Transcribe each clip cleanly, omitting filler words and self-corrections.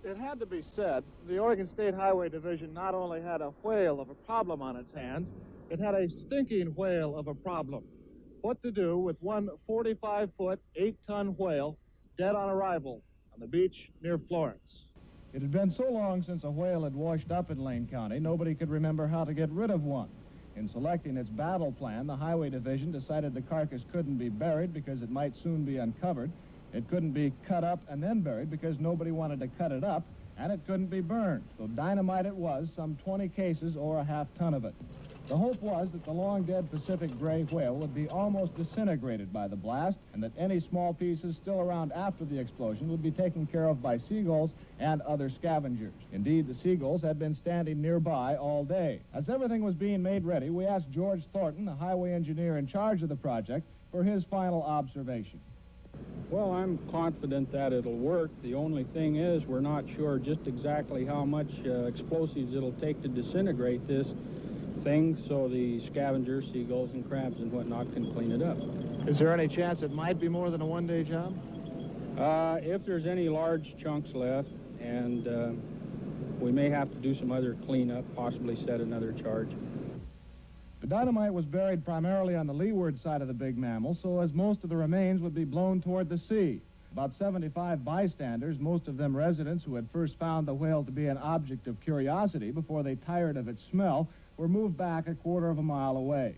it had to be said, the Oregon State Highway Division not only had a whale of a problem on its hands, it had a stinking whale of a problem. What to do with one 45-foot, 8-ton whale dead on arrival on the beach near Florence. It had been so long since a whale had washed up in Lane County, nobody could remember how to get rid of one. In selecting its battle plan, the Highway Division decided the carcass couldn't be buried because it might soon be uncovered. It couldn't be cut up and then buried because nobody wanted to cut it up, and it couldn't be burned. So dynamite it was, some 20 cases or a half-ton of it. The hope was that the long-dead Pacific gray whale would be almost disintegrated by the blast, and that any small pieces still around after the explosion would be taken care of by seagulls and other scavengers. Indeed, the seagulls had been standing nearby all day. As everything was being made ready, we asked George Thornton, the highway engineer in charge of the project, for his final observation. Well, I'm confident that it'll work. The only thing is we're not sure just exactly how much explosives it'll take to disintegrate this thing, so the scavengers, seagulls and crabs and whatnot can clean it up. Is there any chance it might be more than a one-day job? If there's any large chunks left, and we may have to do some other cleanup, possibly set another charge. The dynamite was buried primarily on the leeward side of the big mammal, so as most of the remains would be blown toward the sea. About 75 bystanders, most of them residents who had first found the whale to be an object of curiosity before they tired of its smell, were moved back a quarter of a mile away.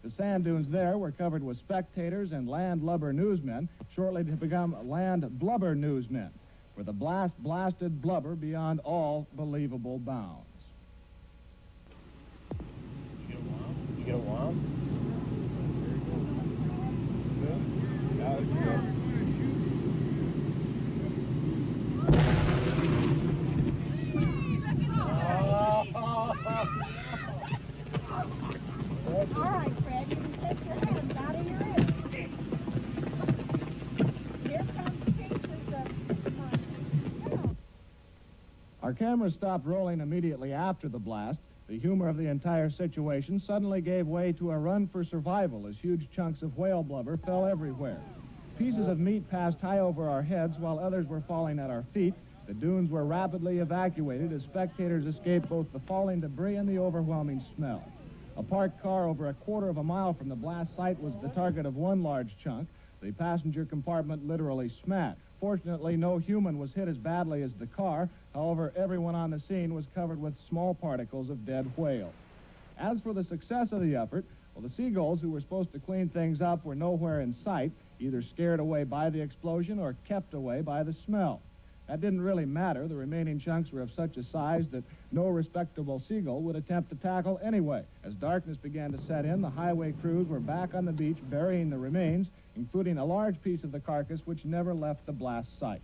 The sand dunes there were covered with spectators and landlubber newsmen, shortly to become land blubber newsmen, where the blast blasted blubber beyond all believable bounds. Did you get a womp? That was good. All right, Fred, you can take your hands out of your ears. Here comes pieces of... Our camera stopped rolling immediately after the blast. The humor of the entire situation suddenly gave way to a run for survival as huge chunks of whale blubber fell everywhere. Pieces of meat passed high over our heads while others were falling at our feet. The dunes were rapidly evacuated as spectators escaped both the falling debris and the overwhelming smell. A parked car over a quarter of a mile from the blast site was the target of one large chunk. The passenger compartment literally smashed. Fortunately, no human was hit as badly as the car. However, everyone on the scene was covered with small particles of dead whale. As for the success of the effort, well, the seagulls who were supposed to clean things up were nowhere in sight, either scared away by the explosion or kept away by the smell. That didn't really matter. The remaining chunks were of such a size that no respectable seagull would attempt to tackle anyway. As darkness began to set in, the highway crews were back on the beach burying the remains, including a large piece of the carcass which never left the blast site.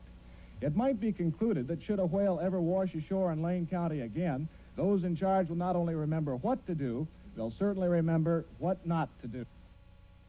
It might be concluded that should a whale ever wash ashore in Lane County again, those in charge will not only remember what to do, they'll certainly remember what not to do.